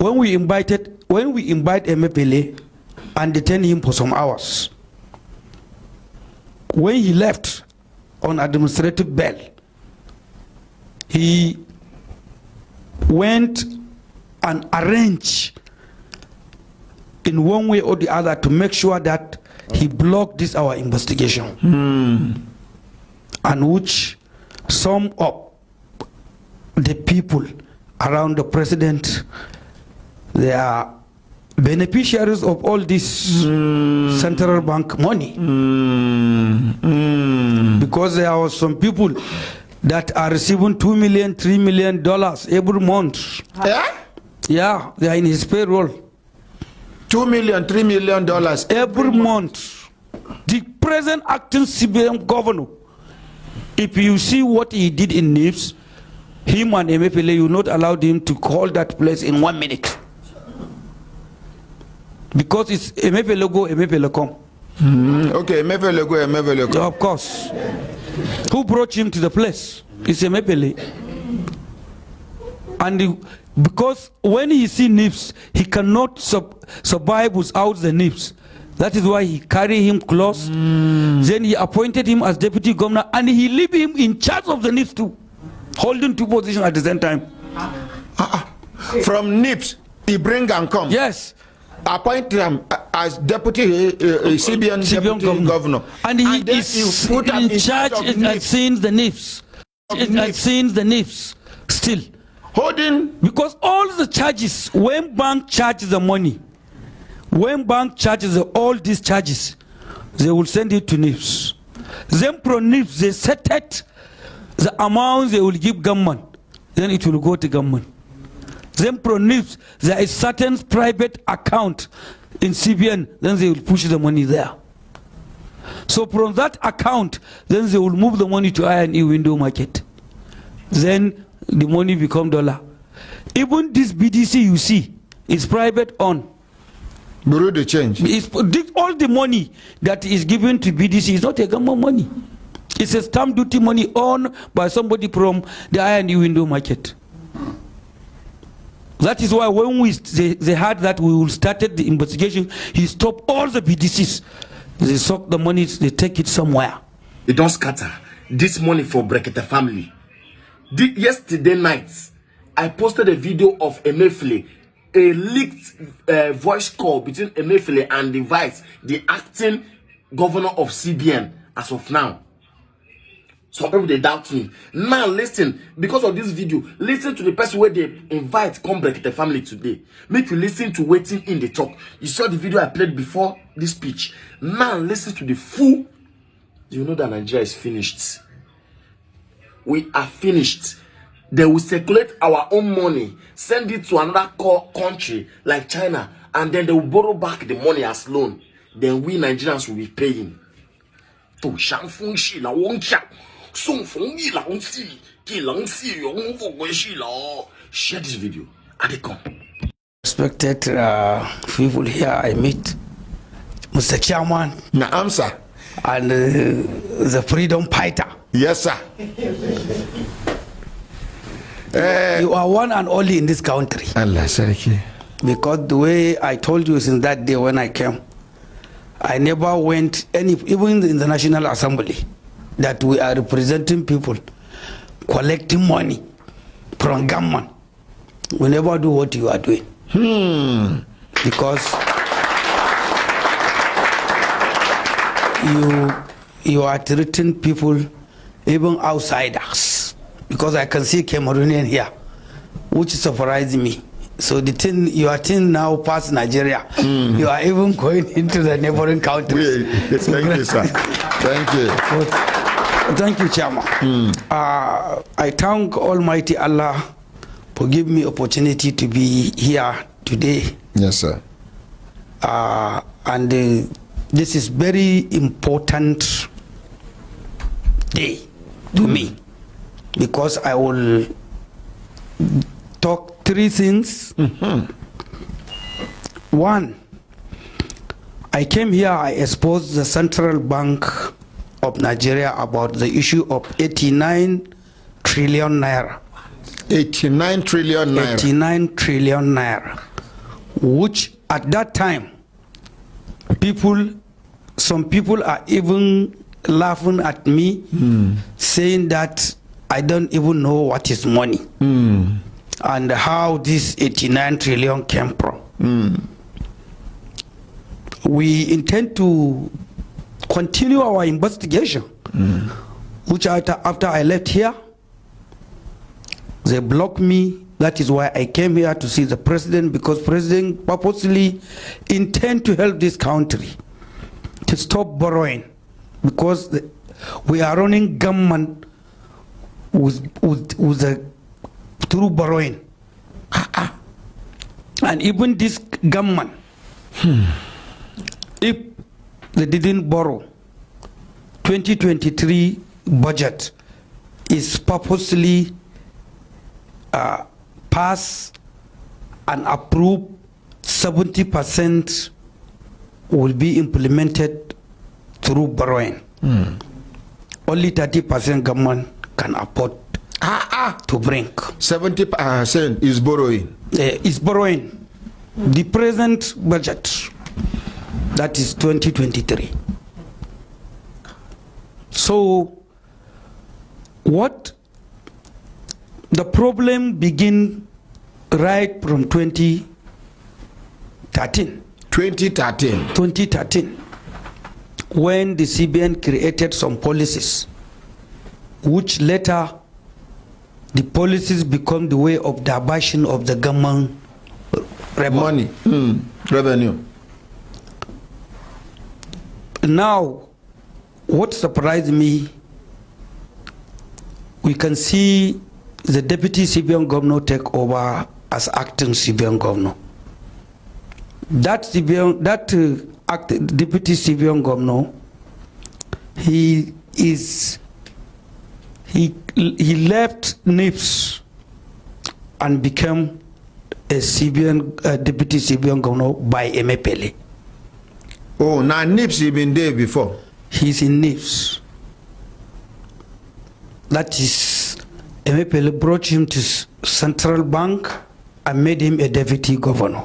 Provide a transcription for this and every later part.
when we invite EMEIFELE and detain him for some hours, when he left on administrative bail, he went and arranged in one way or the other to make sure that he blocked our investigation, and which some of the people around the president, they are beneficiaries of all this central bank money, because there are some people that are receiving $2 million, $3 million every month. Yeah, they are in his payroll. $2 million, $3 million every month. The present acting CBN governor, if you see what he did in NIPS, him and EMEIFELE, you not allowed him to call that place in 1 minute. Because it's EMEIFELE go, EMEIFELE come. Okay, EMEIFELE go, EMEIFELE come. Of course. Who brought him to the place? It's EMEIFELE. And because when he see NIPS, he cannot survive without the NIPS. That is why he carry him close. Then he appointed him as deputy governor, and he leave him in charge of the NIPS too, holding two positions at the same time. From NIPS, he bring and come. Yes. Appoint him as deputy CBN governor. And he is in charge and seeing the NIPS. And seeing the NIPS still. Holding. Because all the charges, when bank charges the money, when bank charges all these charges, they will send it to NIPS. Then from NIPS, they set it, the amount they will give government, then it will go to government. Then from NIPS, there is certain private account in CBN, then they will push the money there. So from that account, then they will move the money to I&E window market. Then the money become dollar. Even this BDC you see is private owned. Bureau de change. All the money that is given to BDC is not a government money. It's a stamp duty money owned by somebody from the I&E window market. That is why when they heard that we will started the investigation, he stopped all the BDCs. They suck the money, they take it somewhere. It don't scatter. This money for Brekete family. Yesterday night, I posted a video of EMEIFELE, a leaked voice call between EMEIFELE and the vice, the acting governor of CBN as of now. Some people they doubt me. Now listen, because of this video, listen to the person where they invite come back the family today. Make you listen to waiting in the talk. You saw the video I played before this speech. Now listen to the full. You know that Nigeria is finished. We are finished. They will circulate our own money, send it to another country like China, and then they will borrow back the money as loan. Then we Nigerians will be paying. Share this video. Respected people here I meet, Mr. Chairman. Naam, sir. And the freedom fighter. Yes, sir. You are one and only in this country. Allah Sarki. Because the way I told you since that day when I came, I never went even in the National Assembly that we are representing people collecting money from government. We never do what you are doing. Because you are treating people, even outsiders. Because I can see Cameroonian here, which surprised me. So the thing, your thing now past Nigeria, you are even going into the neighboring countries. Thank you, sir. Thank you. So, thank you, Chairman. I thank Almighty Allah for giving me opportunity to be here today. Yes, sir. And this is very important day to me, because I will talk three things. One, I came here, I exposed the Central Bank of Nigeria about the issue of 89 trillion naira. 89 trillion naira. 89 trillion naira. which at that time, some people are even laughing at me, saying that I don't even know what is money and how this 89 trillion came from. We intend to continue our investigation, which after I left here, they blocked me. That is why I came here to see the president, because president purposely intend to help this country to stop borrowing, because we are running government through borrowing. And even this government, if they didn't borrow, 2023 budget is purposely pass and approve. 70% will be implemented through borrowing. Only 30% government can afford to bring. 70% is borrowing. Is borrowing. The present budget, that is 2023. So what the problem begin right from 2013. 2013, when the CBN created some policies, which later the policies become the way of diversion of the government money, revenue. Now, what surprised me, we can see the deputy CBN governor take over as acting CBN governor. That deputy CBN governor, he left NIPS and became a deputy CBN governor by EMEIFELE. Oh, now NIPS he been there before. He's in NIPS. That is, EMEIFELE brought him to Central Bank and made him a deputy governor.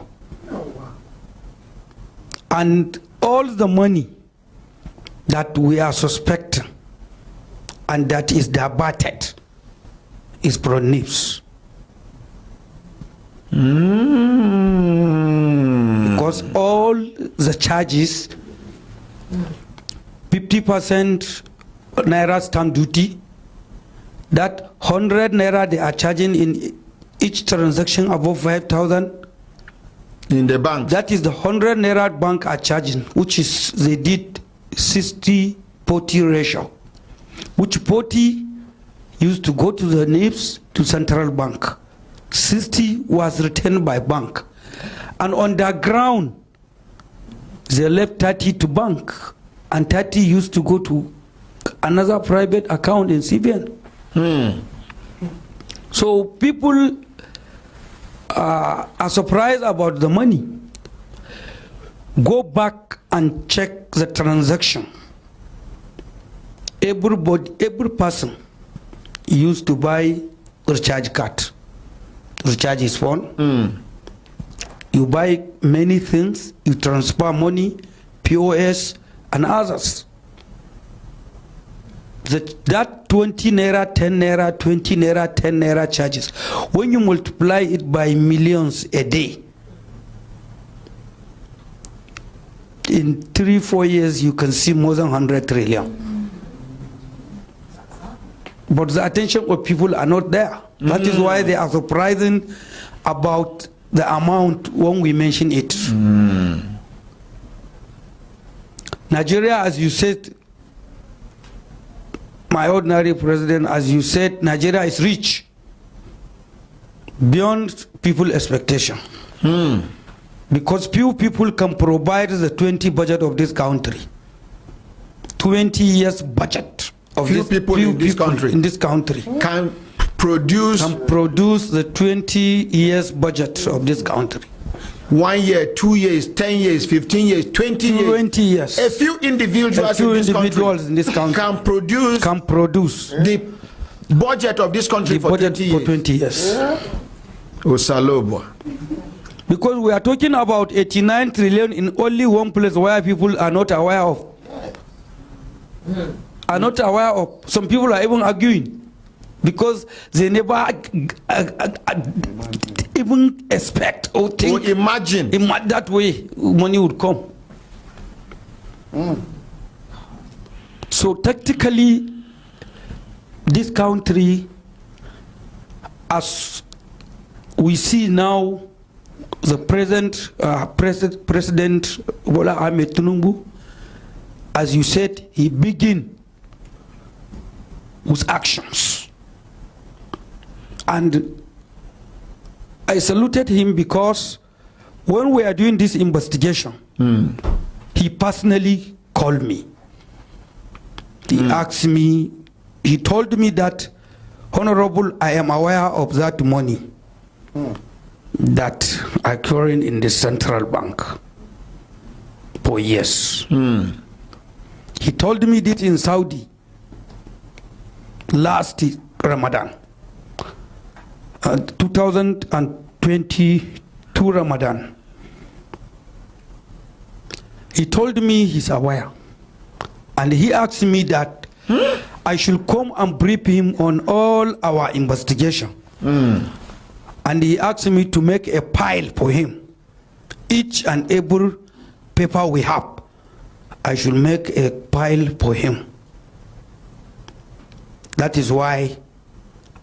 And all the money that we are suspecting and that is diverted is from NIPS. Because all the charges, 50% Naira stamp duty, that 100 Naira they are charging in each transaction above 5,000 in the bank. That is the 100 Naira bank are charging, which is, they did 60-40 ratio, which 40 used to go to the NIPS to Central Bank. 60 was retained by bank. And on the ground, they left 30 to bank, and 30 used to go to another private account in CBN. So people are surprised about the money. Go back and check the transaction. Every person used to buy recharge card, recharge his phone. You buy many things, you transfer money, POS and others. That 20 Naira, 10 Naira, 20 Naira, 10 Naira charges, when you multiply it by millions a day, in 3-4 years you can see more than 100 trillion. But the attention of people are not there. That is why they are surprising about the amount when we mention it. Nigeria, as you said, my ordinary president, as you said, Nigeria is rich beyond people's expectation. Because few people can provide the 20 budget of this country. 20 years budget of few people in this country can produce the 20 years budget of this country. 1 year, 2 years, 10 years, 15 years, 20 years. 20 years. A few individuals, in this country can produce the budget of this country for 20 years. For 20 years. Osalobo. Because we are talking about 89 trillion in only one place where people are not aware of. Are not aware of. Some people are even arguing because they never even expect or think or imagine that way money would come. So tactically, this country, as we see now, the President Bola Ahmed Tinubu, as you said, he began with actions. And I saluted him because when we are doing this investigation, he personally called me. He asked me, he told me that, Honorable, I am aware of that money that occurring in the central bank for years. He told me this in Saudi last Ramadan, 2022 Ramadan. He told me he's aware, and he asked me that I should come and brief him on all our investigation. And he asked me to make a pile for him. Each and every paper we have, I should make a pile for him. That is why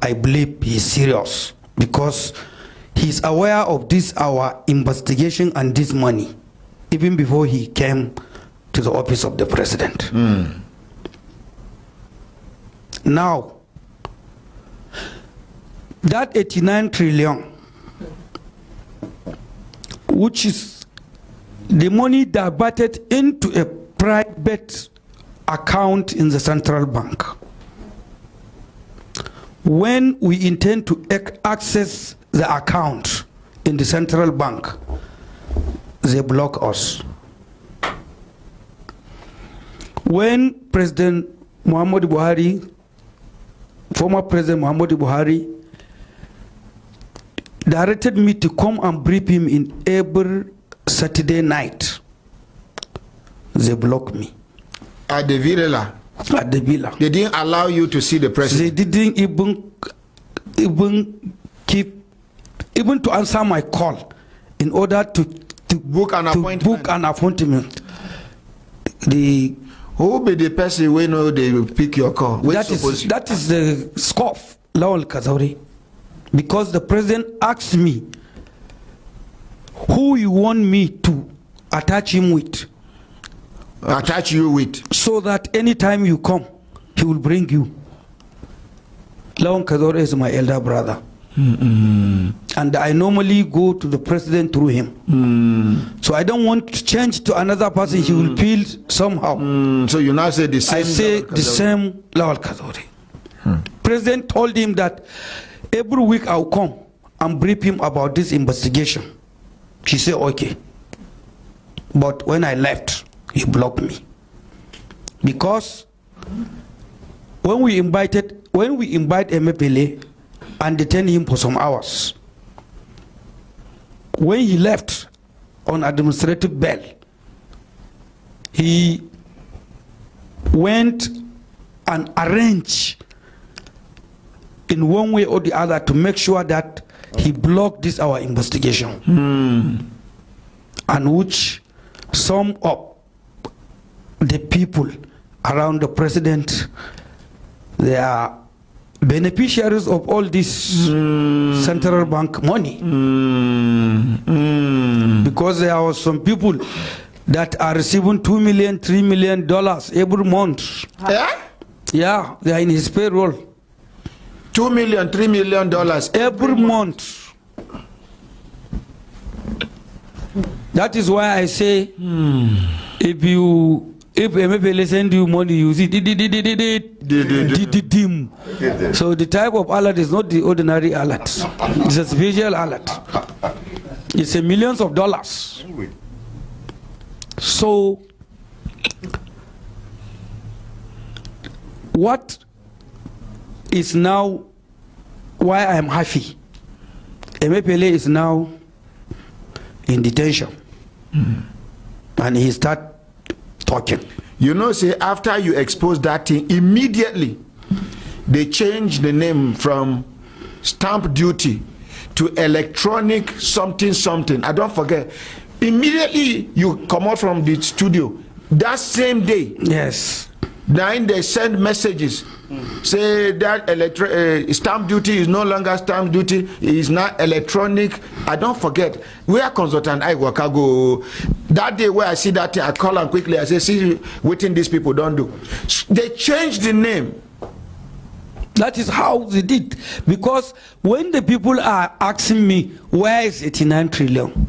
I believe he's serious, because he's aware of this, our investigation and this money, even before he came to the office of the president. Now, that 89 trillion, which is the money diverted into a private account in the central bank, when we intend to access the account in the central bank, they block us. When President Muhammadu Buhari, former President Muhammadu Buhari, directed me to come and brief him in every Saturday night, they blocked me. At the villa? At the villa. They didn't allow you to see the president? They didn't even to answer my call in order to book an appointment. Book an appointment. Who be the person we know they will pick your call? That is the scoff, Lawal Kazauri. Because the president asked me who you want me to attach him with. Attach you with? So that anytime you come, he will bring you. Lawal Kazauri is my elder brother. And I normally go to the president through him. So I don't want to change to another person. He will feel somehow. So you now say the same? I say the same Lawal Kazauri. President told him that every week I'll come and brief him about this investigation. He said okay. But when I left, he blocked me. Because when we invite EMEIFELE and detain him for some hours, when he left on administrative bail, he went and arranged in one way or the other to make sure that he blocked this our investigation, and which some of the people around the president, they are beneficiaries of all this central bank money. Because there are some people that are receiving $2 million, $3 million every month. Yeah, they are in his payroll. $2 million, $3 million every month. That is why I say, if EMEIFELE send you money, you see dim. So the type of alert is not the ordinary alert. It's a special alert. It's a millions of dollars. So what is now why I am happy? EMEIFELE is now in detention. And he start talking. You know, say after you expose that thing, immediately they change the name from stamp duty to electronic something something. I don't forget. Immediately you come out from the studio that same day. Yes. Then they send messages. Say that stamp duty is no longer stamp duty, it is now electronic. I don't forget. We are consultant I work go. That day where I see that thing, I call them quickly. I say, see what these people don't do. They changed the name. That is how they did. Because when the people are asking me, where is 89 trillion?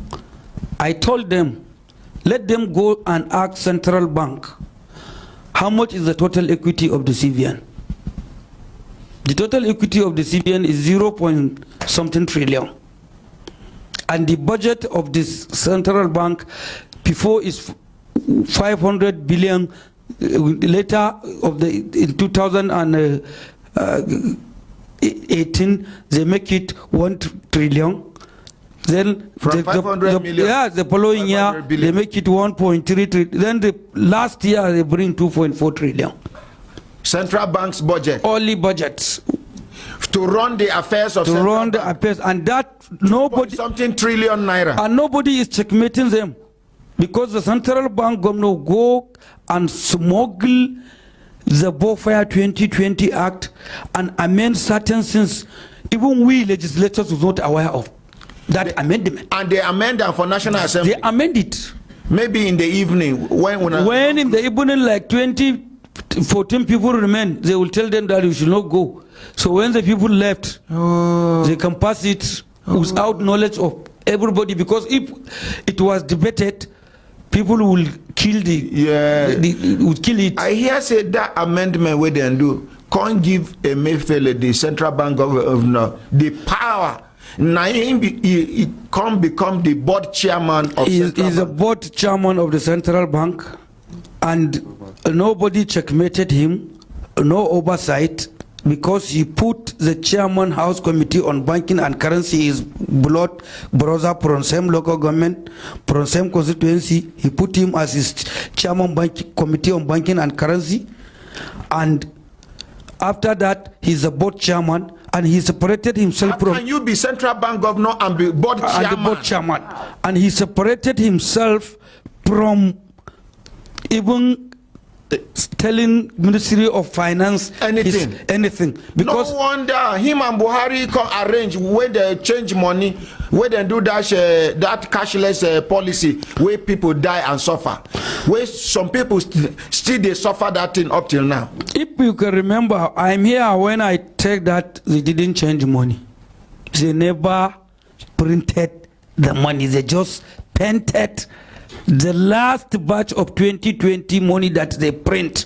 I told them, let them go and ask Central Bank, how much is the total equity of the CBN? The total equity of the CBN is 0.something trillion. And the budget of this Central Bank before is 500 billion. Later of in 2018, they make it 1 trillion. Then from 500 million. Yeah, the following year they make it 1.3 trillion. Then the last year they bring 2.4 trillion. Central Bank's budget. Only budgets. To run the affairs of Central Bank. The affairs, and that nobody. Something trillion naira. And nobody is checkmating them, because the Central Bank governor go and smuggle the Bofire 2020 Act and amend certain things. Even we legislators were not aware of that amendment. And they amend them for National Assembly. They amend it. Maybe in the evening when in the evening, like 14 people remain, they will tell them that you should not go. So when the people left, they can pass it without knowledge of everybody, because if it was debated, people will kill would kill it. I hear say that amendment where they do can't give EMEIFELE, the Central Bank Governor, the power. Now he can't become the board chairman of Central Bank. He's a board chairman of the Central Bank, and nobody checkmated him, no oversight, because he put the chairman House Committee on Banking and Currency, his blood brother from same local government, from same constituency. He put him as his chairman Committee on Banking and Currency, and after that he's a board chairman, and he separated himself from. How can you be Central Bank Governor and be board chairman? And the board chairman, and he separated himself from even telling Ministry of Finance anything, because no wonder him and Buhari can arrange where they change money, where they do that cashless policy, where people die and suffer, where some people still they suffer that thing up till now. If you can remember, I'm here when I take that they didn't change money. They never printed the money. They just painted the last batch of 2020 money that they print,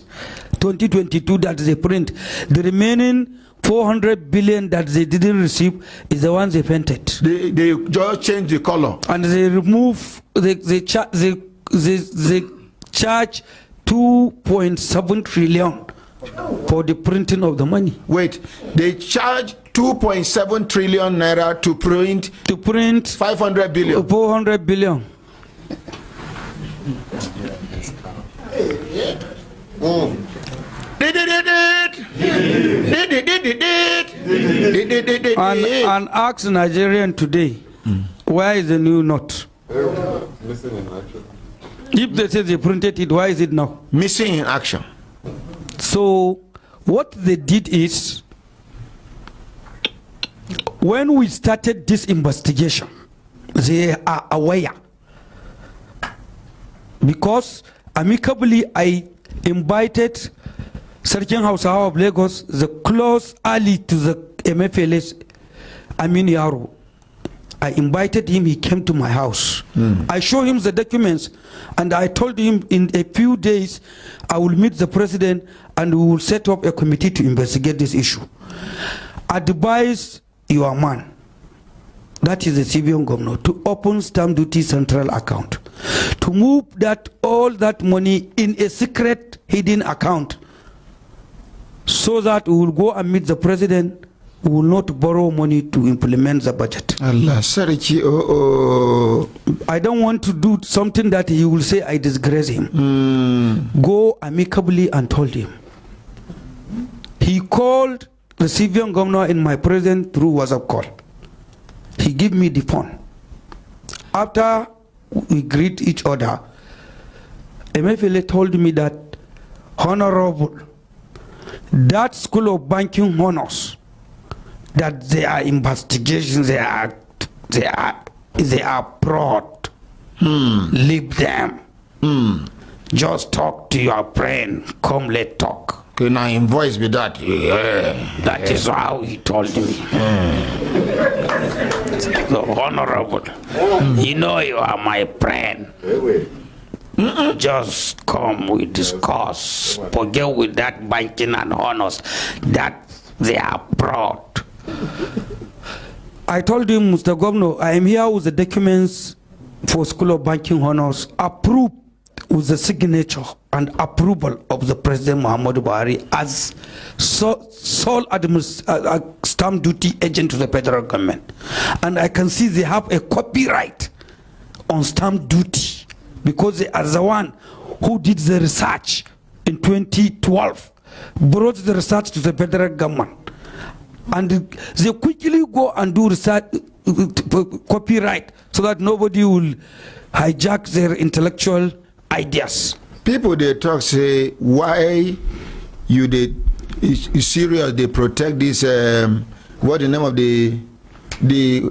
2022 that they print. The remaining 400 billion that they didn't receive is the ones they painted. They just change the color. And they remove, they charge 2.7 trillion for the printing of the money. Wait, they charge 2.7 trillion naira to print 500 billion. 400 billion. And ask Nigerian today, why is the new note? Missing in action. If they say they printed it, why is it now? Missing in action. So what they did is, when we started this investigation, they are aware, because amicably I invited Sergeant Hausawa of Lagos, the close ally to the EMEIFELE, Amin Yaro. I invited him, he came to my house. I showed him the documents, and I told him in a few days I will meet the president and we will set up a committee to investigate this issue. Advise your man, that is the CBN governor, to open stamp duty central account, to move all that money in a secret hidden account, so that we will go and meet the president we will not borrow money to implement the budget. Allah Sariki, oh. I don't want to do something that he will say I disgrace him. Go amicably and told him. He called the CBN governor in my presence through WhatsApp call. He gave me the phone. After we greet each other, EMEIFELE told me that, Honorable, that School of Banking honors, that there are investigations, they are fraud. Leave them. Just talk to your friend. Come, let's talk. Can I invoice with that? That is how he told me. So, Honorable, you know you are my friend. Just come, we discuss. Forget with that banking and honors, that they are fraud. I told him, Mr. Governor, I am here with the documents for School of Banking Honors approved with the signature and approval of the President Muhammadu Buhari as sole stamp duty agent to the federal government. And I can see they have a copyright on stamp duty because they are the one who did the research in 2012, brought the research to the federal government. And they quickly go and do research, copyright, so that nobody will hijack their intellectual ideas. People they talk say why you serious they protect this what the name of the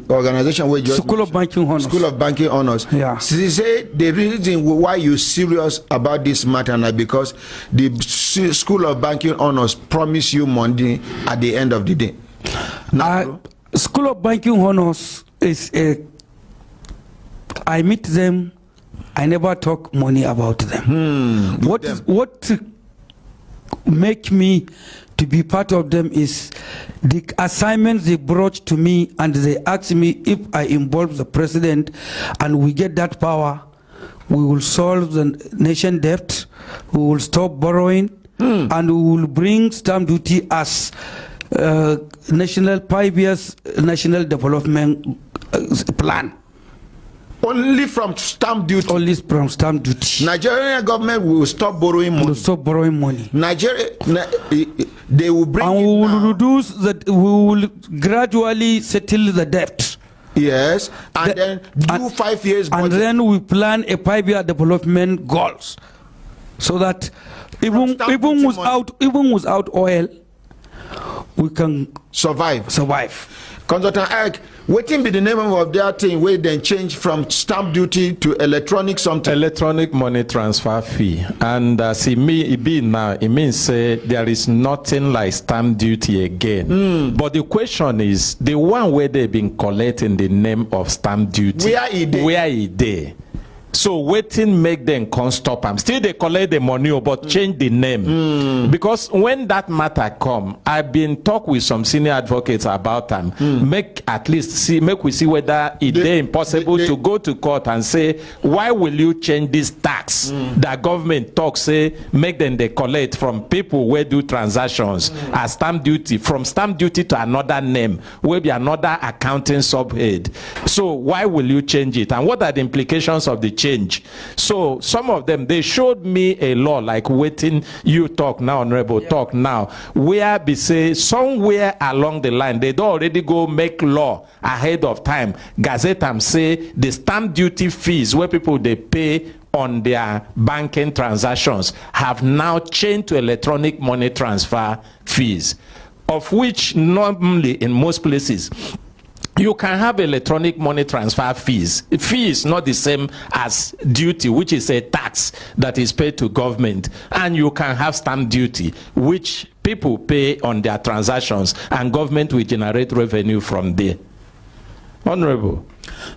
organization where you School of Banking Honors. School of Banking Honors. Yeah. So they say the reason why you serious about this matter now because the School of Banking Honors promise you money at the end of the day. School of Banking Honors is I meet them, I never talk money about them. What make me to be part of them is the assignments they brought to me, and they asked me if I involve the president and we get that power, we will solve the nation debt, we will stop borrowing, and we will bring stamp duty as national 5 years national development plan. Only from stamp duty. Only from stamp duty. Nigerian government will stop borrowing money. Will stop borrowing money. Nigeria, they will bring. And we will reduce that. We will gradually settle the debt. Yes, and then do 5 years. And budget. then we plan a 5-year development goals, so that even without oil, we can survive. Consultant Eric, what be the name of that thing where then change from stamp duty to electronic something? Electronic money transfer fee. And as it be now, it means there is nothing like stamp duty again. But the question is, the one where they've been collecting the name of stamp duty, where is they? So waiting make them can't stop them. Still they collect the money but change the name. Because when that matter come, I've been talk with some senior advocates about them. Make we see whether it's impossible to go to court and say, why will you change this tax that government talk say make them they collect from people where do transactions as stamp duty, from stamp duty to another name will be another accounting subhead. So why will you change it? And what are the implications of the change? So some of them, they showed me a law like waiting you talk now, honorable talk now, where they say somewhere along the line they don't already go make law ahead of time. Gazette and say the stamp duty fees where people they pay on their banking transactions have now changed to electronic money transfer fees, of which normally in most places you can have electronic money transfer fees. Fee is not the same as duty, which is a tax that is paid to government. And you can have stamp duty, which people pay on their transactions, and government will generate revenue from there. Honorable.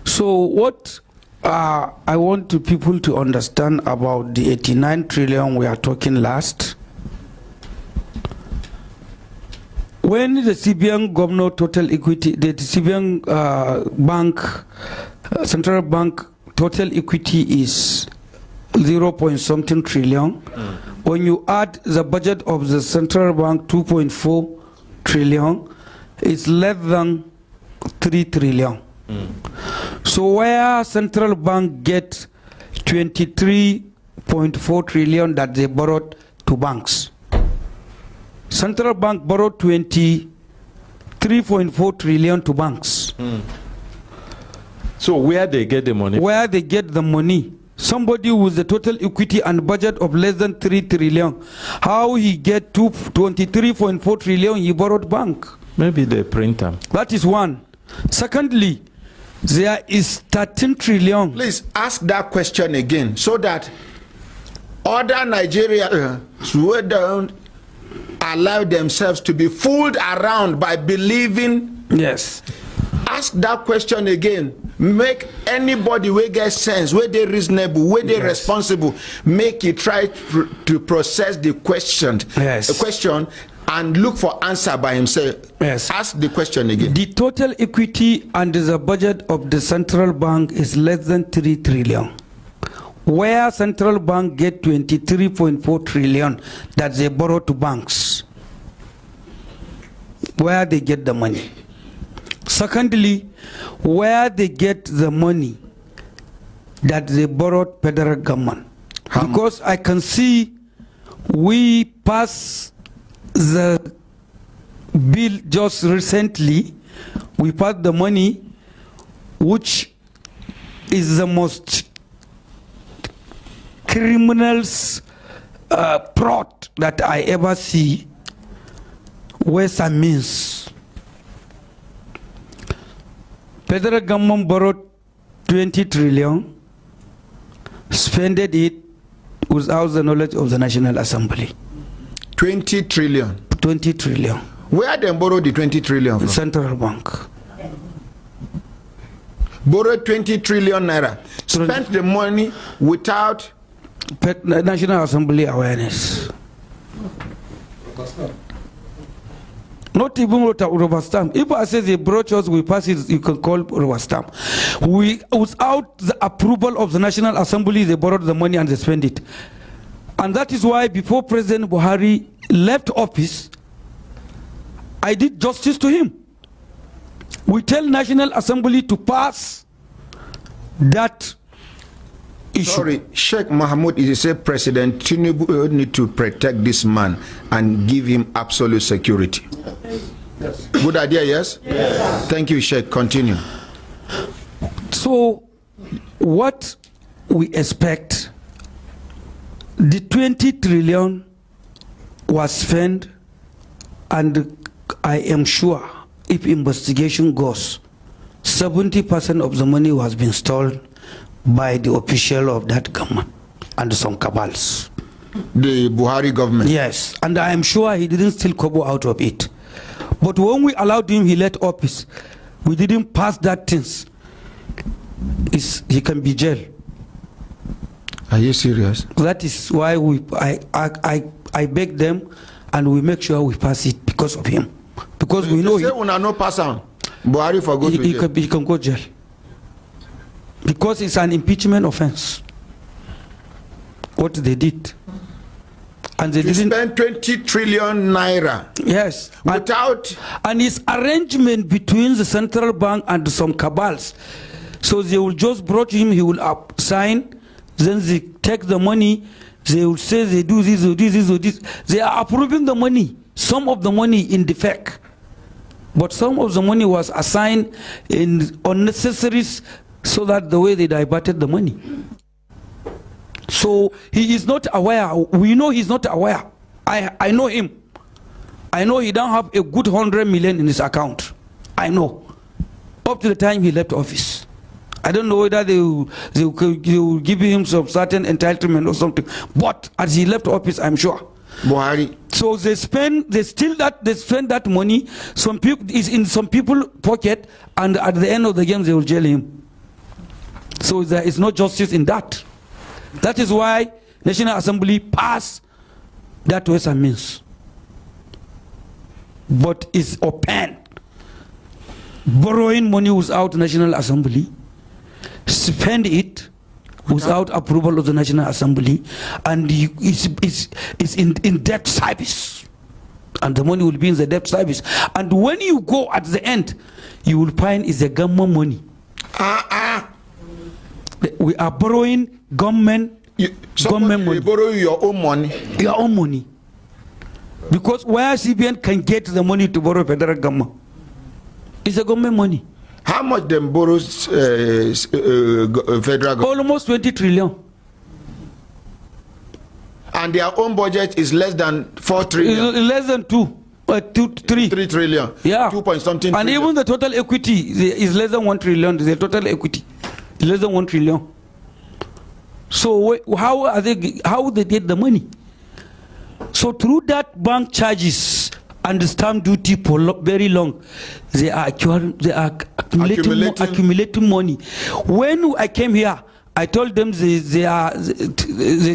So what I want people to understand about the 89 trillion we are talking last, when the CBN governor total equity, the CBN bank, central bank total equity is 0.something trillion. When you add the budget of the central bank 2.4 trillion, is less than 3 trillion. So where central bank get 23.4 trillion that they borrowed to banks. Central bank borrowed 23.4 trillion to banks. So where they get the money? Where they get the money? Somebody with the total equity and budget of less than 3 trillion, how he get 23.4 trillion he borrowed bank? Maybe they print them. That is one. Secondly, there is 13 trillion. Please ask that question again so that other Nigerians who don't allow themselves to be fooled around by believing. Yes. Ask that question again. Make anybody who get sense, where they reasonable, where they responsible, make it try to process the question. Yes. The question and look for answer by himself. Yes. Ask the question again. The total equity under the budget of the central bank is less than 3 trillion. Where central bank get 23.4 trillion that they borrow to banks? Where they get the money? Secondly, where they get the money that they borrowed federal government? Because I can see we passed the bill just recently. We passed the money which is the most criminals fraud that I ever see. Ways and means. Federal government borrowed 20 trillion, spended it without the knowledge of the National Assembly. 20 trillion. 20 trillion. Where they borrow the 20 trillion from? Central Bank. Borrowed 20 trillion naira. Spent the money without National Assembly awareness. Not even rubber stamp. If I say the brochures we pass it, you can call rubber stamp. Without the approval of the National Assembly, they borrowed the money and they spend it. And that is why before President Buhari left office, I did justice to him. We tell National Assembly to pass that issue. Sorry, Sheikh Mahmoud is say President Tinubu need to protect this man and give him absolute security. Yes. Good idea, yes? Yes. Thank you, Sheikh. Continue. So, what we expect, the 20 trillion was spent, and I am sure if investigation goes, 70% of the money was being stolen by the official of that government and some cabals. The Buhari government? Yes, and I am sure he didn't steal kobo out of it. But when we allowed him, he left office. We didn't pass that things. He can be jailed. Are you serious? That is why I beg them, and we make sure we pass it because of him. Because we know he no pass on. Buhari for go to jail. He can go jail. Because it's an impeachment offense. What they did. And they didn't spend 20 trillion naira. Yes. Without. And it's arrangement between the central bank and some cabals. So they will just brought him, he will sign, then they take the money, they will say they do this or this or this. They are approving the money, some of the money in defect. But some of the money was assigned in unnecessaries, so that the way they diverted the money. So he is not aware. We know he's not aware. I know him. I know he don't have a good 100 million in his account. I know. Up to the time he left office. I don't know whether they will give him some certain entitlement or something. But as he left office, I'm sure. Buhari. So they spend that money. Some people is in some people's pocket, and at the end of the game they will jail him. So there is no justice in that. That is why National Assembly passed that ways and means. But it's open. Borrowing money without National Assembly, spend it without approval of the National Assembly, and it's in debt service. and the money will be in the debt service. And when you go at the end, you will find it's the government money. We are borrowing government money. You borrow your own money. Your own money. Because where CBN can get the money to borrow federal government? It's a government money. How much them borrows federal government? Almost 20 trillion. And their own budget is less than 4 trillion. It's less than 3 trillion. Yeah. 2 point something and trillion. Even the total equity is less than 1 trillion. The total equity is less than 1 trillion. So how they get the money? So through that bank charges and the stamp duty for very long, they are accumulating money. When I came here, I told them they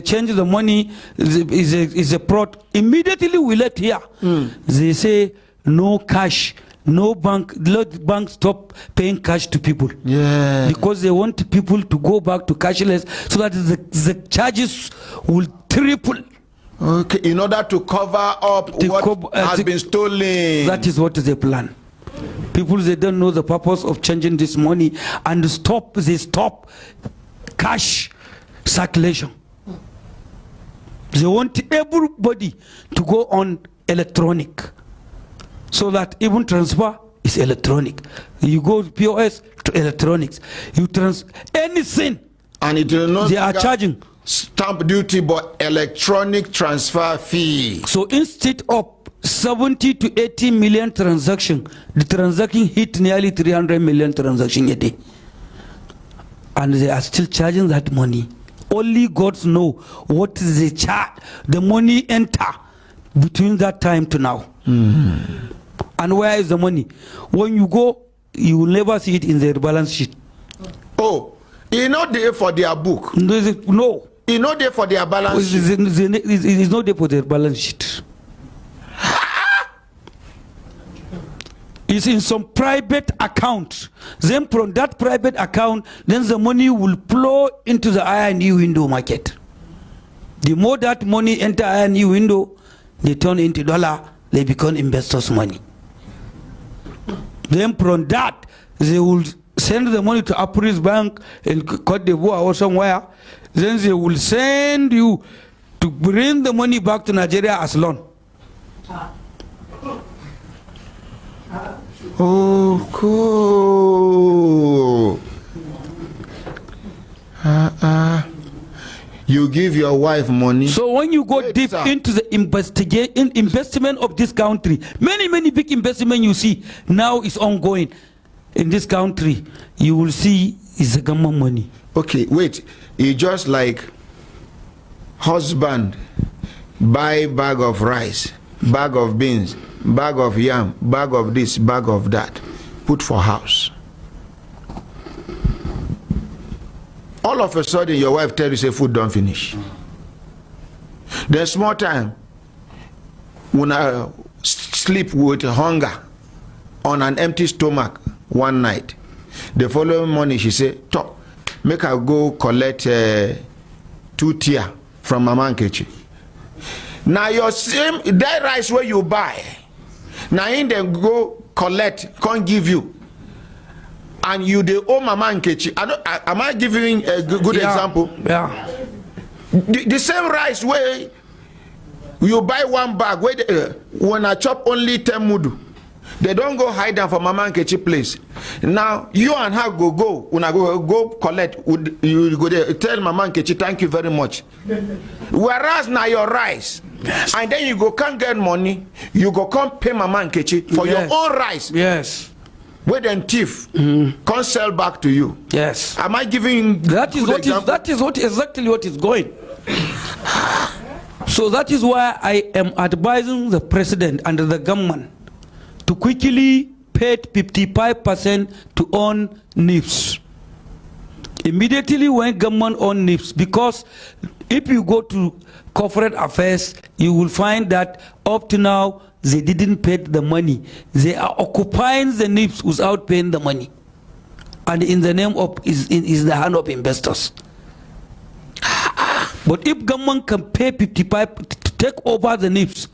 change the money is a fraud. Immediately we left here. They say no cash, no bank. Let bank stop paying cash to people. Yeah. Because they want people to go back to cashless so that the charges will triple. Okay, in order to cover up what has been stolen. That is what they plan. People, they don't know the purpose of changing this money and they stop cash circulation. They want everybody to go on electronic, so that even transfer is electronic. You go POS to electronics. You anything, and it will not they are charging stamp duty but electronic transfer fee. So instead of 70 to 80 million transaction, the transaction hit nearly 300 million transaction a day. And they are still charging that money. Only God knows what is the charge, the money enter between that time to now. And where is the money? When you go, you will never see it in their balance sheet. Oh, it's not there for their book. No. It's not there for their balance sheet. It is not there for their balance sheet. It's in some private account. Then from that private account, then the money will flow into the I&E window market. The more that money enter I&E window, they turn into dollar, they become investors' money. Then from that, they will send the money to Apris Bank in Cote d'Ivoire or somewhere. Then they will send you to bring the money back to Nigeria as loan. Oh, cool. You give your wife money. So when you go deep into the investment of this country, many big investment you see now is ongoing in this country, you will see is the government money. Okay, wait. It's just like husband buy bag of rice, bag of beans, bag of yam, bag of this, bag of that, put for house. All of a sudden your wife tell you say food don't finish. Then small time when I sleep with hunger on an empty stomach one night, the following morning she say, "Top, make I go collect 2 tier from Mama Nkechi." Now your same that rice where you buy, now in them go collect, can't give you, and you they owe Mama Nkechi. Am I giving a good example? Yeah. The same rice where you buy one bag, where when I chop only 10 mudu, they don't go hide them for Mama Nkechi place. Now you and her go when I go collect, you go there tell Mama Nkechi thank you very much. Whereas now your rice, and then you go can't get money, you go come pay Mama Nkechi for your own rice. Yes. Where then thief can't sell back to you. Yes. Am I giving that is what example? Exactly what is going. So that is why I am advising the president and the government to quickly pay 55% to own NIPS. Immediately when government own NIPS, because if you go to corporate affairs, you will find that up to now they didn't pay the money. They are occupying the NIPS without paying the money, and in the name of is the hand of investors. But if government can pay 55 to take over the NIPS,